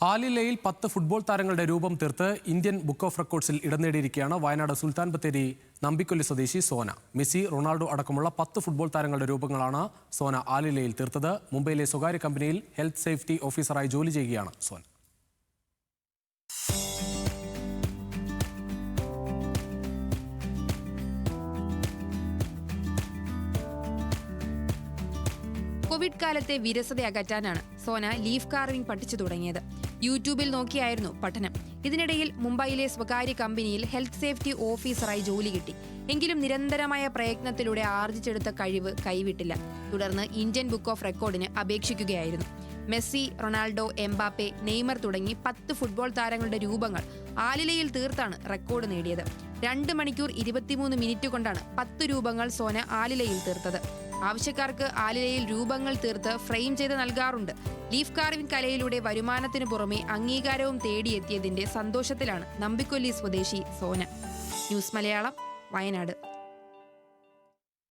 ആലിലയിൽ 10 football താരങ്ങളുടെ രൂപം തീർത്ത് ഇന്ത്യൻ ബുക്ക് ഓഫ് റെക്കോർഡ്സിൽ ഇടം നേടിയിരിക്കുകയാണ് വയനാട് സുൽത്താൻ ബത്തേരി നമ്പിക്കൊല്ലി സ്വദേശി സോന. മെസ്സി, റൊണാൾഡോ അടക്കമുള്ള 10 ഫുട്ബോൾ താരങ്ങളുടെ രൂപങ്ങളാണ് സോന ആലിലയിൽ തീർത്തത്. മുംബൈയിലെ സ്വകാര്യ കമ്പനിയിൽ ഹെൽത്ത് സേഫ്റ്റി ഓഫീസറായി ജോലി ചെയ്യുകയാണ് സോന. കോവിഡ് കാലത്തെ വിരസത അകറ്റാനാണ് സോന ലീഫ് കാർവിംഗ് പഠിച്ചു തുടങ്ങിയത്. യൂട്യൂബിൽ നോക്കിയായിരുന്നു പഠനം. ഇതിനിടയിൽ മുംബൈയിലെ സ്വകാര്യ കമ്പനിയിൽ ഹെൽത്ത് സേഫ്റ്റി ഓഫീസറായി ജോലി കിട്ടി. എങ്കിലും നിരന്തരമായ പ്രയത്നത്തിലൂടെ ആർജിച്ചെടുത്ത കഴിവ് കൈവിട്ടില്ല. തുടർന്ന് ഇന്ത്യൻ ബുക്ക് ഓഫ് റെക്കോർഡിന് അപേക്ഷിക്കുകയായിരുന്നു. മെസ്സി, റൊണാൾഡോ, എംബാപ്പെ, നെയ്മർ തുടങ്ങി 10 ഫുട്ബോൾ താരങ്ങളുടെ രൂപങ്ങൾ ആലിലയിൽ തീർത്താണ് റെക്കോർഡ് നേടിയത്. 2 മണിക്കൂർ 23 മിനിറ്റ് കൊണ്ടാണ് 10 രൂപങ്ങൾ സോന ആലിലയിൽ തീർത്തത്. ആവശ്യക്കാർക്ക് ആലിലയിൽ രൂപങ്ങൾ തീർത്ത് ഫ്രെയിം ചെയ്ത് നൽകാറുണ്ട്. ലീഫ് കാർവിംഗ് കലയിലൂടെ വരുമാനത്തിനു പുറമെ അംഗീകാരവും തേടിയെത്തിയതിന്റെ സന്തോഷത്തിലാണ് നമ്പിക്കൊല്ലി സ്വദേശി സോന. ന്യൂസ് മലയാളം, വയനാട്.